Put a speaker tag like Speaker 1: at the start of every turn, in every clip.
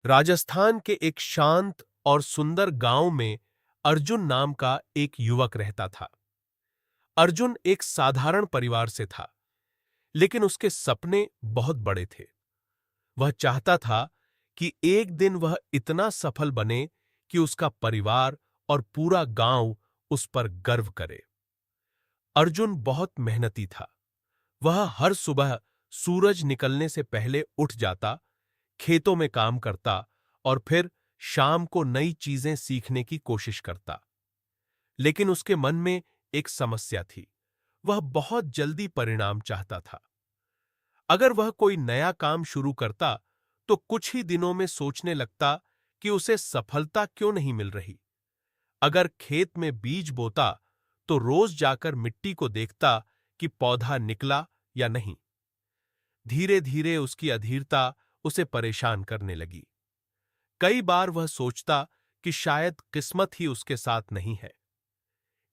Speaker 1: राजस्थान के एक शांत और सुंदर गांव में अर्जुन नाम का एक युवक रहता था। अर्जुन एक साधारण परिवार से था, लेकिन उसके सपने बहुत बड़े थे। वह चाहता था कि एक दिन वह इतना सफल बने कि उसका परिवार और पूरा गांव उस पर गर्व करे। अर्जुन बहुत मेहनती था। वह हर सुबह सूरज निकलने से पहले उठ जाता, खेतों में काम करता और फिर शाम को नई चीजें सीखने की कोशिश करता। लेकिन उसके मन में एक समस्या थी। वह बहुत जल्दी परिणाम चाहता था। अगर वह कोई नया काम शुरू करता, तो कुछ ही दिनों में सोचने लगता कि उसे सफलता क्यों नहीं मिल रही। अगर खेत में बीज बोता, तो रोज जाकर मिट्टी को देखता कि पौधा निकला या नहीं। धीरे धीरे उसकी अधीरता उसे परेशान करने लगी। कई बार वह सोचता कि शायद किस्मत ही उसके साथ नहीं है।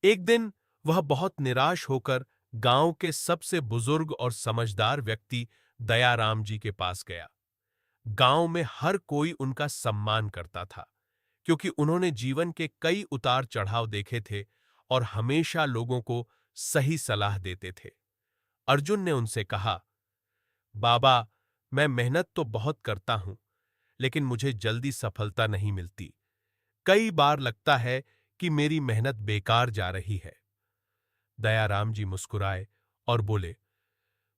Speaker 1: एक दिन वह बहुत निराश होकर गांव के सबसे बुजुर्ग और समझदार व्यक्ति दयाराम जी के पास गया। गांव में हर कोई उनका सम्मान करता था, क्योंकि उन्होंने जीवन के कई उतार चढ़ाव देखे थे और हमेशा लोगों को सही सलाह देते थे। अर्जुन ने उनसे कहा, बाबा, मैं मेहनत तो बहुत करता हूं, लेकिन मुझे जल्दी सफलता नहीं मिलती। कई बार लगता है कि मेरी मेहनत बेकार जा रही है। दयाराम जी मुस्कुराए और बोले,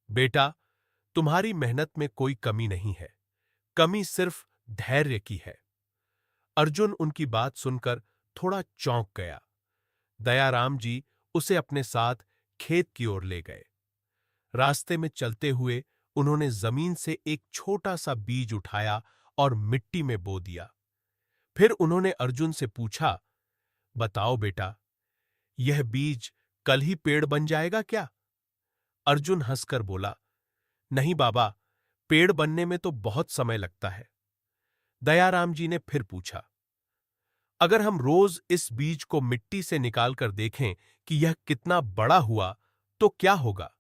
Speaker 1: बेटा, तुम्हारी मेहनत में कोई कमी नहीं है। कमी सिर्फ धैर्य की है। अर्जुन उनकी बात सुनकर थोड़ा चौंक गया। दयाराम जी उसे अपने साथ खेत की ओर ले गए। रास्ते में चलते हुए उन्होंने जमीन से एक छोटा सा बीज उठाया और मिट्टी में बो दिया। फिर उन्होंने अर्जुन से पूछा, बताओ बेटा, यह बीज कल ही पेड़ बन जाएगा क्या? अर्जुन हंसकर बोला, नहीं बाबा, पेड़ बनने में तो बहुत समय लगता है। दयाराम जी ने फिर पूछा, अगर हम रोज इस बीज को मिट्टी से निकालकर देखें कि यह कितना बड़ा हुआ, तो क्या होगा?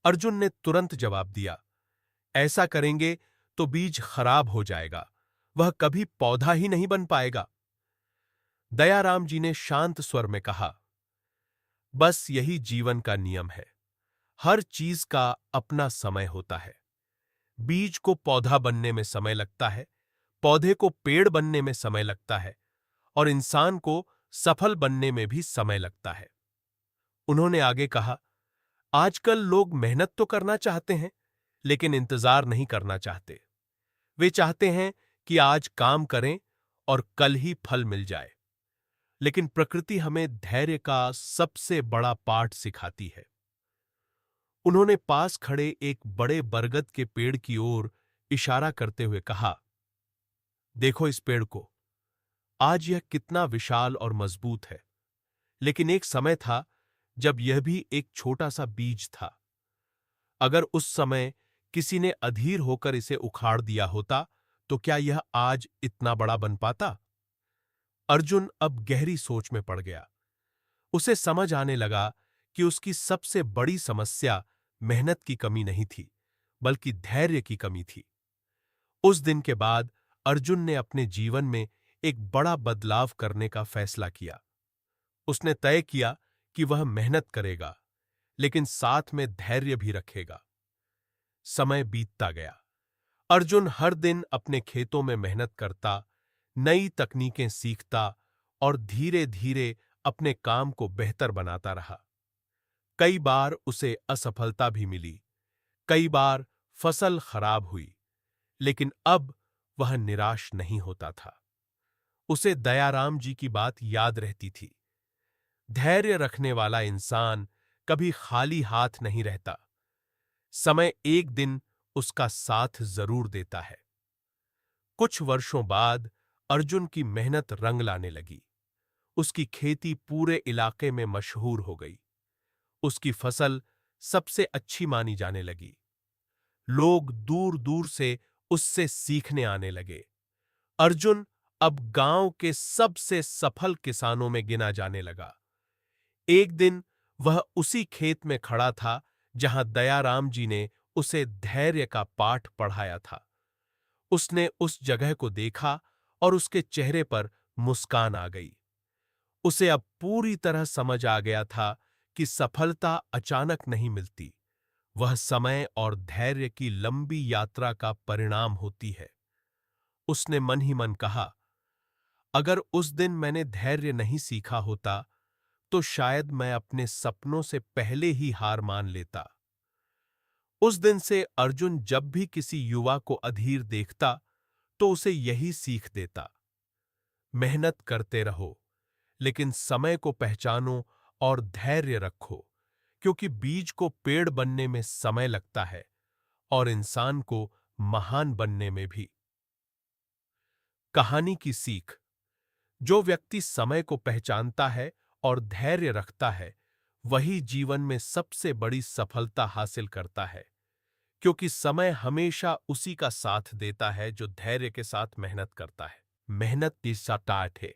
Speaker 1: अर्जुन ने तुरंत जवाब दिया, ऐसा करेंगे तो बीज खराब हो जाएगा, वह कभी पौधा ही नहीं बन पाएगा। दयाराम जी ने शांत स्वर में कहा, बस यही जीवन का नियम है। हर चीज का अपना समय होता है। बीज को पौधा बनने में समय लगता है, पौधे को पेड़ बनने में समय लगता है और इंसान को सफल बनने में भी समय लगता है। उन्होंने आगे कहा, आजकल लोग मेहनत तो करना चाहते हैं, लेकिन इंतजार नहीं करना चाहते। वे चाहते हैं कि आज काम करें और कल ही फल मिल जाए। लेकिन प्रकृति हमें धैर्य का सबसे बड़ा पाठ सिखाती है। उन्होंने पास खड़े एक बड़े बरगद के पेड़ की ओर इशारा करते हुए कहा, देखो इस पेड़ को, आज यह कितना विशाल और मजबूत है। लेकिन एक समय था जब यह भी एक छोटा सा बीज था। अगर उस समय किसी ने अधीर होकर इसे उखाड़ दिया होता, तो क्या यह आज इतना बड़ा बन पाता? अर्जुन अब गहरी सोच में पड़ गया। उसे समझ आने लगा कि उसकी सबसे बड़ी समस्या मेहनत की कमी नहीं थी, बल्कि धैर्य की कमी थी। उस दिन के बाद अर्जुन ने अपने जीवन में एक बड़ा बदलाव करने का फैसला किया। उसने तय किया कि वह मेहनत करेगा, लेकिन साथ में धैर्य भी रखेगा। समय बीतता गया। अर्जुन हर दिन अपने खेतों में मेहनत करता, नई तकनीकें सीखता और धीरे धीरे अपने काम को बेहतर बनाता रहा। कई बार उसे असफलता भी मिली, कई बार फसल खराब हुई, लेकिन अब वह निराश नहीं होता था। उसे दयाराम जी की बात याद रहती थी, धैर्य रखने वाला इंसान कभी खाली हाथ नहीं रहता। समय एक दिन उसका साथ जरूर देता है। कुछ वर्षों बाद अर्जुन की मेहनत रंग लाने लगी। उसकी खेती पूरे इलाके में मशहूर हो गई। उसकी फसल सबसे अच्छी मानी जाने लगी। लोग दूर दूर से उससे सीखने आने लगे। अर्जुन अब गांव के सबसे सफल किसानों में गिना जाने लगा। एक दिन वह उसी खेत में खड़ा था जहां दयाराम जी ने उसे धैर्य का पाठ पढ़ाया था। उसने उस जगह को देखा और उसके चेहरे पर मुस्कान आ गई। उसे अब पूरी तरह समझ आ गया था कि सफलता अचानक नहीं मिलती, वह समय और धैर्य की लंबी यात्रा का परिणाम होती है। उसने मन ही मन कहा, अगर उस दिन मैंने धैर्य नहीं सीखा होता, तो शायद मैं अपने सपनों से पहले ही हार मान लेता। उस दिन से अर्जुन जब भी किसी युवा को अधीर देखता, तो उसे यही सीख देता, मेहनत करते रहो, लेकिन समय को पहचानो और धैर्य रखो, क्योंकि बीज को पेड़ बनने में समय लगता है और इंसान को महान बनने में भी। कहानी की सीख। जो व्यक्ति समय को पहचानता है और धैर्य रखता है, वही जीवन में सबसे बड़ी सफलता हासिल करता है, क्योंकि समय हमेशा उसी का साथ देता है जो धैर्य के साथ मेहनत करता है। मेहनत की सटाट है।